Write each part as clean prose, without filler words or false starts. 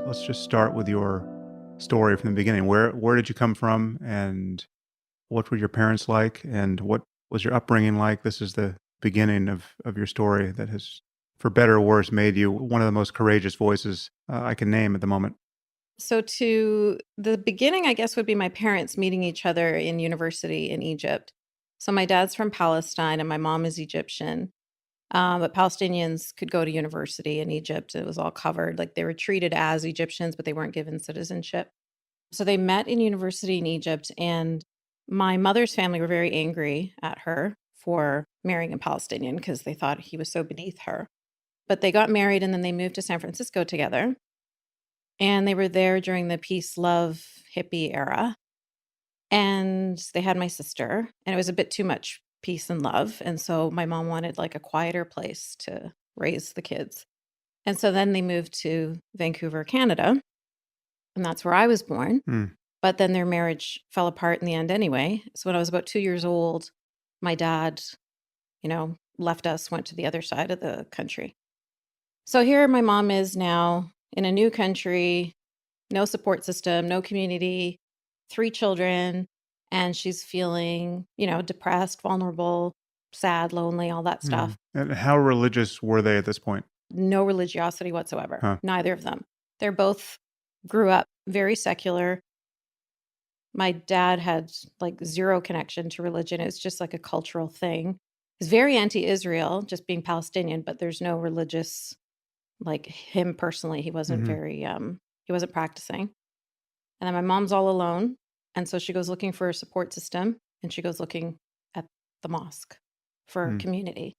Let's just start with your story from the beginning. Where did you come from, and what were your parents like, and what was your upbringing like? This is the beginning of your story that has, for better or worse, made you one of the most courageous voices I can name at the moment. So to the beginning, I guess, would be my parents meeting each other in university in Egypt. So my dad's from Palestine and my mom is Egyptian. But Palestinians could go to university in Egypt. It was all covered. Like they were treated as Egyptians, but they weren't given citizenship. So they met in university in Egypt, and my mother's family were very angry at her for marrying a Palestinian because they thought he was so beneath her. But they got married and then they moved to San Francisco together. And they were there during the peace, love, hippie era. And they had my sister, and it was a bit too much peace and love. And so my mom wanted like a quieter place to raise the kids. And so then they moved to Vancouver, Canada, and that's where I was born. Hmm. But then their marriage fell apart in the end anyway. So when I was about 2 years old, my dad, left us, went to the other side of the country. So here my mom is now in a new country, no support system, no community, 3 children, and she's feeling, depressed, vulnerable, sad, lonely, all that Hmm. stuff. And how religious were they at this point? No religiosity whatsoever, Huh. neither of them. They're both grew up very secular. My dad had, like, 0 connection to religion. It was just like a cultural thing. He's very anti-Israel, just being Palestinian, but there's no religious like, him personally, he wasn't Hmm. very, he wasn't practicing. And then my mom's all alone, and so she goes looking for a support system, and she goes looking at the mosque for Hmm. community.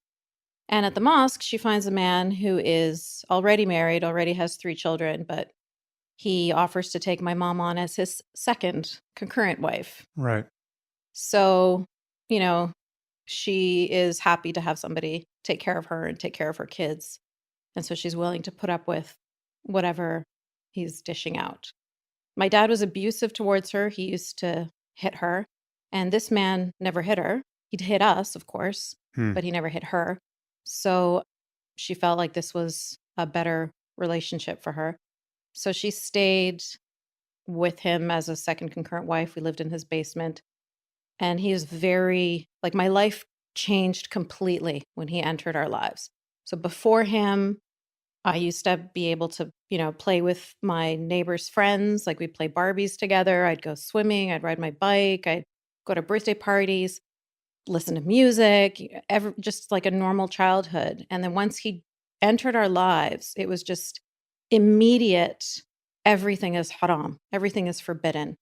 And at the mosque, she finds a man who is already married, already has 3 children, but he offers to take my mom on as his second concurrent wife. Right. So, you know, she is happy to have somebody take care of her and take care of her kids. And so she's willing to put up with whatever he's dishing out. My dad was abusive towards her. He used to hit her. And this man never hit her. He'd hit us, of course, Hmm. but he never hit her. So she felt like this was a better relationship for her. So she stayed with him as a second concurrent wife. We lived in his basement. And he is very, like, my life changed completely when he entered our lives. So before him, I used to be able to, play with my neighbors' friends. Like we'd play Barbies together. I'd go swimming. I'd ride my bike. I'd go to birthday parties, listen to music, just like a normal childhood. And then once he entered our lives, it was just immediate. Everything is haram. Everything is forbidden.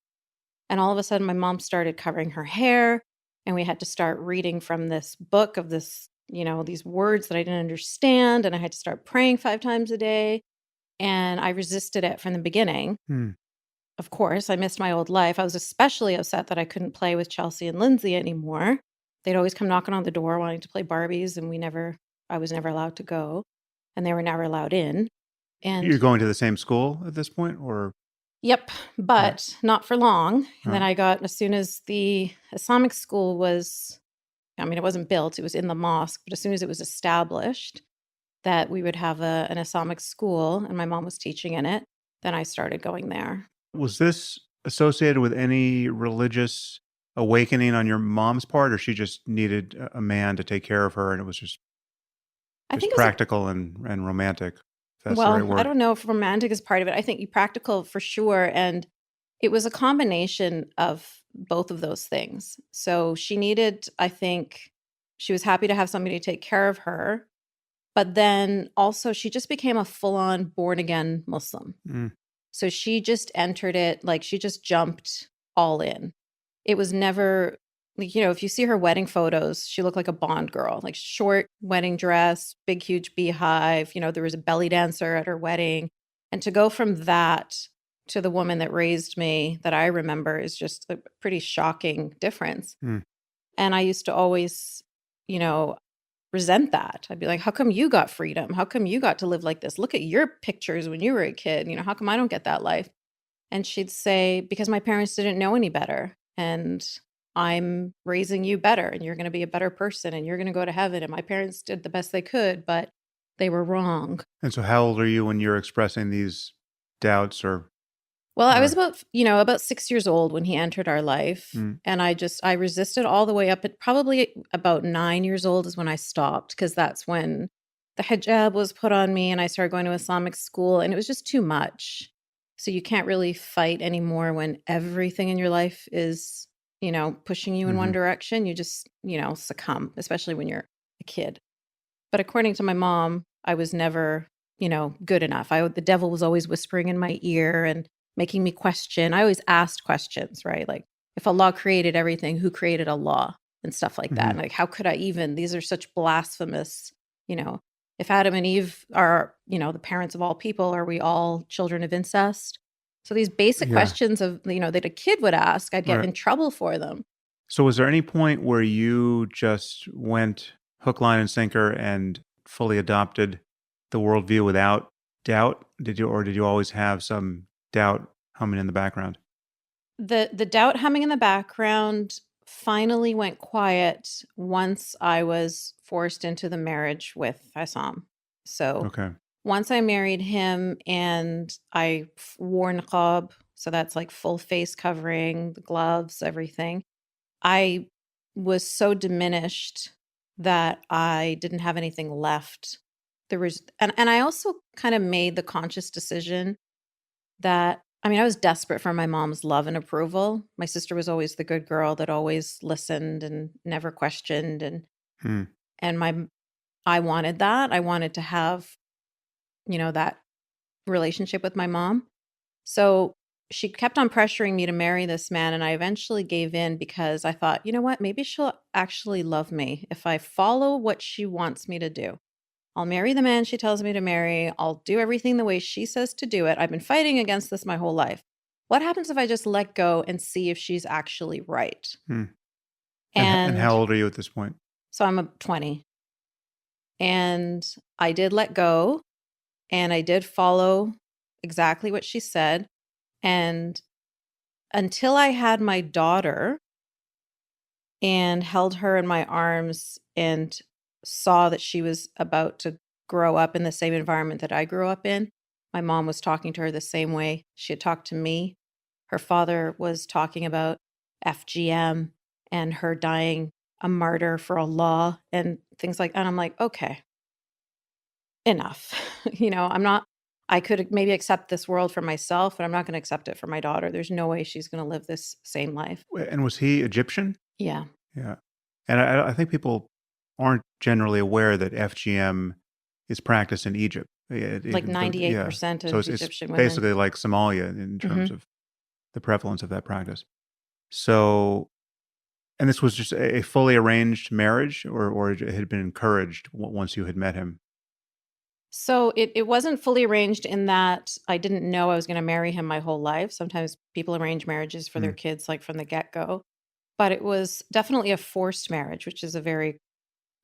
And all of a sudden, my mom started covering her hair, and we had to start reading from this book of this, these words that I didn't understand. And I had to start praying 5 times a day. And I resisted it from the beginning. Hmm. Of course, I missed my old life. I was especially upset that I couldn't play with Chelsea and Lindsay anymore. They'd always come knocking on the door wanting to play Barbies, and I was never allowed to go, and they were never allowed in. You're And going to the same school at this point, or yep, right? but not for long. And then Huh. as soon as the Islamic school was, I mean, it wasn't built, it was in the mosque, but as soon as it was established that we would have an Islamic school and my mom was teaching in it, then I started going there. Was this associated with any religious awakening on your mom's part, or she just needed a man to take care of her, and it was I just think it was practical and romantic, if that's the right well, I word? don't know if romantic is part of it. I think practical for sure. And it was a combination of both of those things. So she needed, I think, she was happy to have somebody to take care of her. But then also, she just became a full on born again Muslim. Mm. So she just entered it, like she just jumped all in. It was never, like, if you see her wedding photos, she looked like a Bond girl, like short wedding dress, big, huge beehive. There was a belly dancer at her wedding. And to go from that to the woman that raised me that I remember is just a pretty shocking difference. Mm. And I used to always, you know, resent that. I'd be like, how come you got freedom? How come you got to live like this? Look at your pictures when you were a kid. How come I don't get that life? And she'd say, because my parents didn't know any better. And I'm raising you better. And you're going to be a better person. And you're going to go to heaven. And my parents did the best they could, but they were wrong. And so how old are you when you're expressing these doubts or Well, I was or about 6 years old when he entered our life, mm, and I resisted all the way up at probably about 9 years old is when I stopped because that's when the hijab was put on me and I started going to Islamic school, and it was just too much. So you can't really fight anymore when everything in your life is, pushing you in one mhm, direction. You just, succumb, especially when you're a kid. But according to my mom, I was never, good enough. The devil was always whispering in my ear and making me question. I always asked questions, right? Like, if Allah created everything, who created Allah and stuff like that? mhm. And like, how could I even? These are such blasphemous, you know. If Adam and Eve are, the parents of all people, are we all children of incest? So these basic Yeah, questions of, that a kid would ask, I'd get right. in trouble for them. So was there any point where you just went hook, line, and sinker and fully adopted the worldview without doubt? Did you always have some doubt humming in the background? The doubt humming in the background finally went quiet once I was forced into the marriage with Hassam. So Okay. once I married him and I wore niqab, so that's like full face covering, the gloves, everything, I was so diminished that I didn't have anything left. There was, and I also kind of made the conscious decision that I mean, I was desperate for my mom's love and approval. My sister was always the good girl that always listened and never questioned, Hmm. and I wanted that. I wanted to have, that relationship with my mom. So she kept on pressuring me to marry this man, and I eventually gave in because I thought, you know what? Maybe she'll actually love me if I follow what she wants me to do. I'll marry the man she tells me to marry. I'll do everything the way she says to do it. I've been fighting against this my whole life. What happens if I just let go and see if she's actually right? Hmm. And how And old are you at this point? so I'm a 20, and I did let go and I did follow exactly what she said. And until I had my daughter and held her in my arms and saw that she was about to grow up in the same environment that I grew up in. My mom was talking to her the same way she had talked to me. Her father was talking about FGM and her dying a martyr for Allah and things like that. And I'm like, okay, enough. I'm not, I could maybe accept this world for myself, but I'm not going to accept it for my daughter. There's no way she's going to live this same life. And was he Egyptian? Yeah. Yeah. And I think people aren't generally aware that FGM is practiced in Egypt. Like Even though, yeah. 98% So of it's Egyptian women. basically like Somalia in terms Mhm. of the prevalence of that practice. So, and this was just a fully arranged marriage, or it had been encouraged once you had met him. So it wasn't fully arranged in that I didn't know I was gonna marry him my whole life. Sometimes people arrange marriages for their Mm, kids, like, from the get-go. But it was definitely a forced marriage, which is a very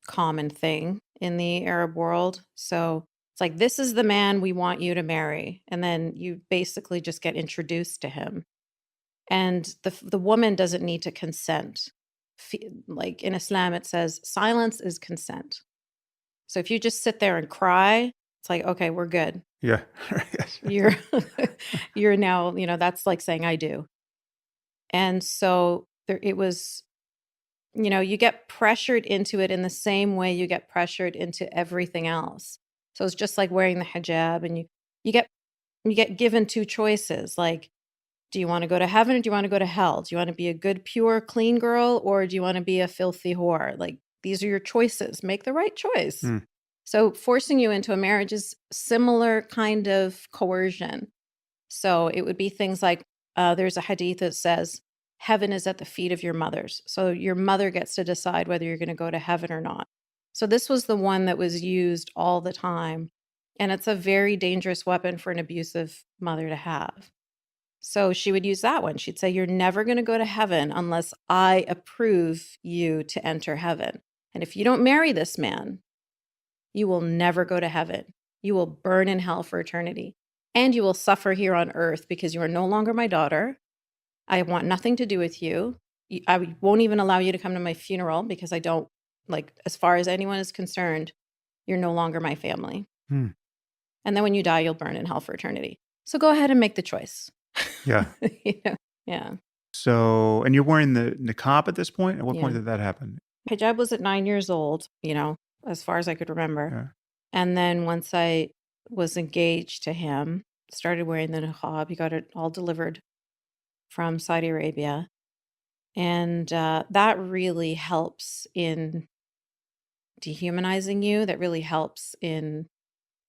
common thing in the Arab world. So it's like, "This is the man we want you to marry," and then you basically just get introduced to him. And the woman doesn't need to consent. Like, in Islam, it says, "Silence is consent." So if you just sit there and cry, it's like, "Okay, we're good." yeah. Yes. You're you're now, that's like saying I do. And so there it was, you get pressured into it in the same way you get pressured into everything else. So it's just like wearing the hijab and you get you get given two choices. Like, do you want to go to heaven or do you want to go to hell? Do you want to be a good, pure, clean girl or do you want to be a filthy whore? Like, these are your choices. Make the right choice. Mm, So forcing you into a marriage is similar kind of coercion. So it would be things like there's a hadith that says, heaven is at the feet of your mothers. So your mother gets to decide whether you're going to go to heaven or not. So this was the one that was used all the time. And it's a very dangerous weapon for an abusive mother to have. So she would use that one. She'd say, "You're never going to go to heaven unless I approve you to enter heaven. And if you don't marry this man, you will never go to heaven. You will burn in hell for eternity. And you will suffer here on earth because you are no longer my daughter. I want nothing to do with you. I won't even allow you to come to my funeral because I don't, like, as far as anyone is concerned, you're no longer my family. mm. And then when you die, you'll burn in hell for eternity." So go ahead and make the choice. Yeah. You know? Yeah. So, and you're wearing the niqab at this point? At what point Yeah. did that happen? Hijab was at 9 years old, as far as I could remember. Yeah. And then once I was engaged to him, started wearing the niqab. He got it all delivered from Saudi Arabia. And that really helps in dehumanizing you. That really helps in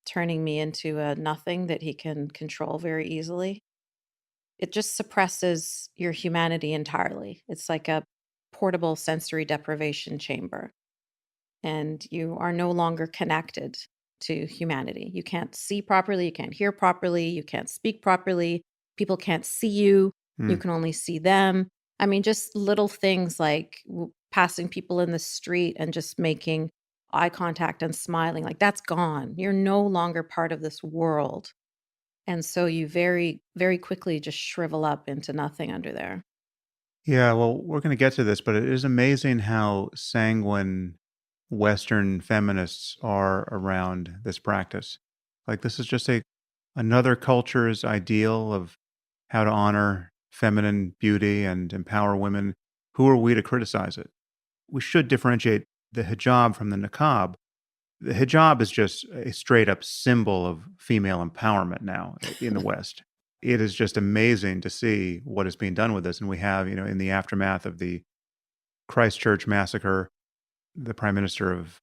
turning me into a nothing that he can control very easily. It just suppresses your humanity entirely. It's like a portable sensory deprivation chamber, and you are no longer connected to humanity. You can't see properly, you can't hear properly, you can't speak properly. People can't see you. You Mm. can only see them. I mean, just little things like passing people in the street and just making eye contact and smiling, like that's gone. You're no longer part of this world. And so you very, very quickly just shrivel up into nothing under there. Yeah, well, we're going to get to this, but it is amazing how sanguine Western feminists are around this practice. Like, this is just another culture's ideal of how to honor feminine beauty and empower women. Who are we to criticize it? We should differentiate the hijab from the niqab. The hijab is just a straight up symbol of female empowerment now in the West. It is just amazing to see what is being done with this. And we have, in the aftermath of the Christchurch massacre, the Prime Minister of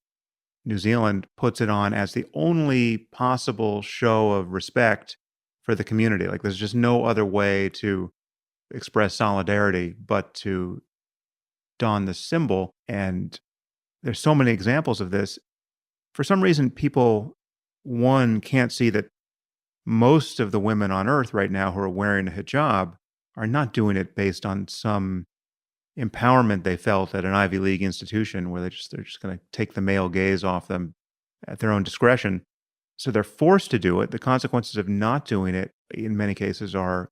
New Zealand puts it on as the only possible show of respect for the community. Like, there's just no other way to express solidarity but to don this symbol. And there's so many examples of this. For some reason, people, one, can't see that most of the women on earth right now who are wearing a hijab are not doing it based on some empowerment they felt at an Ivy League institution where they're just going to take the male gaze off them at their own discretion. So they're forced to do it. The consequences of not doing it in many cases are,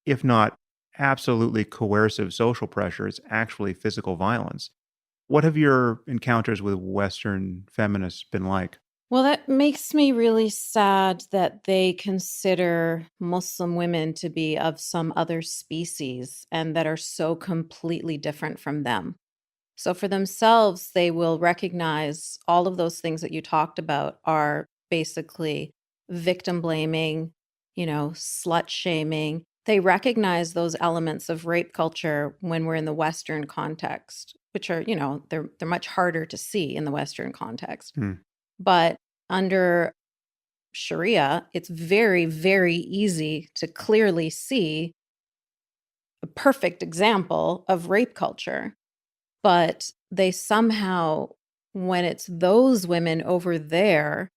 if not absolutely coercive social pressure, it's actually physical violence. What have your encounters with Western feminists been like? Well, that makes me really sad that they consider Muslim women to be of some other species and that are so completely different from them. So for themselves, they will recognize all of those things that you talked about are basically victim blaming, slut shaming. They recognize those elements of rape culture when we're in the Western context, which are, they're much harder to see in the Western context. Hmm. But under Sharia, it's very, very easy to clearly see a perfect example of rape culture. But they somehow, when it's those women over there,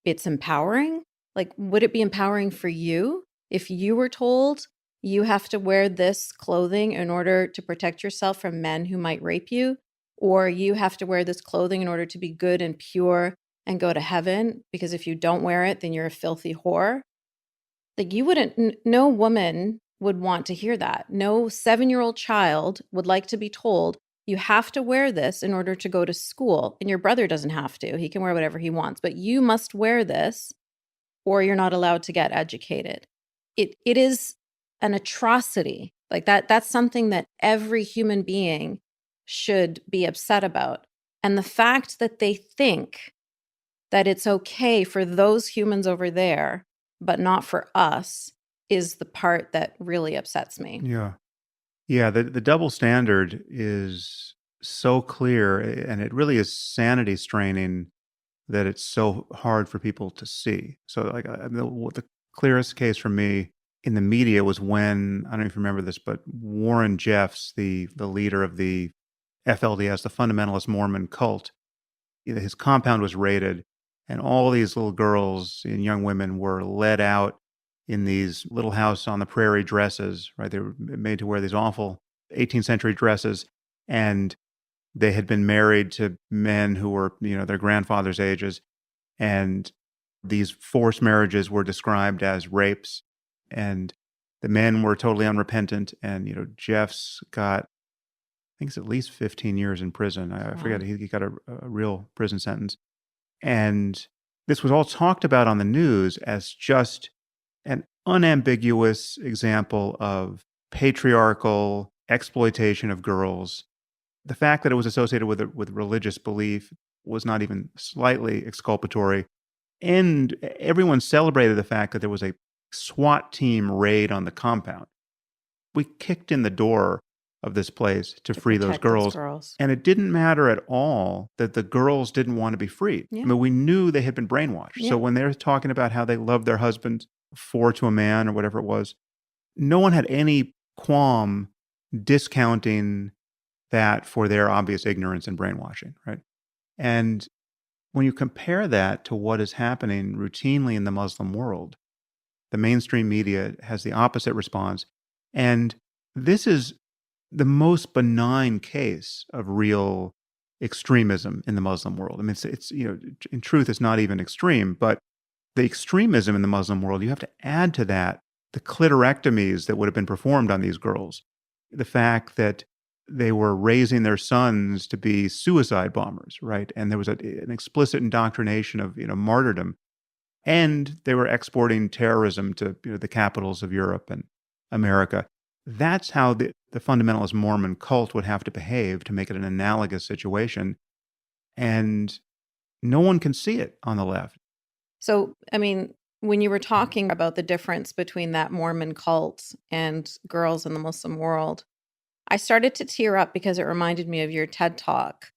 it's empowering. Like, would it be empowering for you if you were told you have to wear this clothing in order to protect yourself from men who might rape you? Or you have to wear this clothing in order to be good and pure and go to heaven? Because if you don't wear it, then you're a filthy whore. Like, you wouldn't, no woman would want to hear that. No 7-year-old child would like to be told, you have to wear this in order to go to school. And your brother doesn't have to. He can wear whatever he wants, but you must wear this or you're not allowed to get educated. It is an atrocity. Like that's something that every human being should be upset about. And the fact that they think that it's okay for those humans over there, but not for us, is the part that really upsets me. Yeah. Yeah, the double standard is so clear, and it really is sanity straining that it's so hard for people to see. So, like, the clearest case for me in the media was when, I don't know if you remember this, but Warren Jeffs, the leader of the FLDS, the fundamentalist Mormon cult, his compound was raided, and all these little girls and young women were led out in these little house on the prairie dresses, right? They were made to wear these awful 18th century dresses, and they had been married to men who were, their grandfather's ages, and these forced marriages were described as rapes, and the men were totally unrepentant, and Jeff's got, I think it's at least 15 years in prison. I forget, Wow. he got a real prison sentence. And this was all talked about on the news as just an unambiguous example of patriarchal exploitation of girls. The fact that it was associated with religious belief was not even slightly exculpatory. And everyone celebrated the fact that there was a SWAT team raid on the compound. We kicked in the door of this place to To free those protect those girls. girls. And it didn't matter at all that the girls didn't want to be freed. Yeah. I mean, we knew they had been brainwashed. Yeah. So when they're talking about how they loved their husbands, 4 to a man or whatever it was, no one had any qualm discounting that for their obvious ignorance and brainwashing, right? And when you compare that to what is happening routinely in the Muslim world, the mainstream media has the opposite response. And this is the most benign case of real extremism in the Muslim world. I mean, it's in truth, it's not even extreme, but the extremism in the Muslim world, you have to add to that the clitorectomies that would have been performed on these girls, the fact that they were raising their sons to be suicide bombers, right? And there was an explicit indoctrination of martyrdom, and they were exporting terrorism to the capitals of Europe and America. That's how the fundamentalist Mormon cult would have to behave to make it an analogous situation, and no one can see it on the left. So, I mean, when you were talking about the difference between that Mormon cult and girls in the Muslim world, I started to tear up because it reminded me of your TED Talk,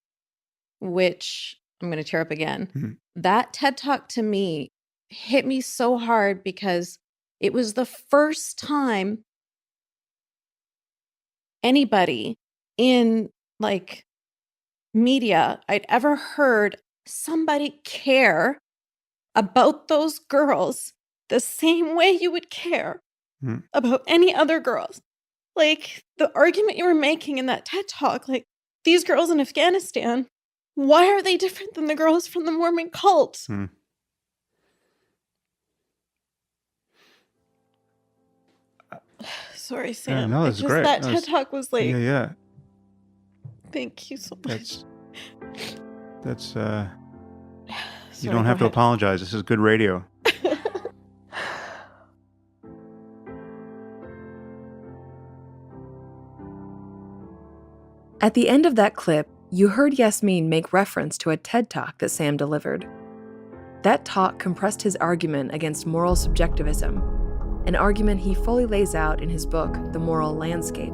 which I'm going to tear up again. Mhm. That TED Talk to me hit me so hard because it was the first time anybody in like media I'd ever heard somebody care about those girls the same way you would care Mhm. about any other girls. Like the argument you were making in that TED Talk, like these girls in Afghanistan, why are they different than the girls from the Mormon cult? Mhm. Sorry, Yeah, Sam. no, I this is just great. that No, TED Talk was like, yeah. thank you so much. That's you Sorry, don't go have to ahead. apologize. This is good radio. At the end of that clip, you heard Yasmin make reference to a TED Talk that Sam delivered. That talk compressed his argument against moral subjectivism, an argument he fully lays out in his book, The Moral Landscape.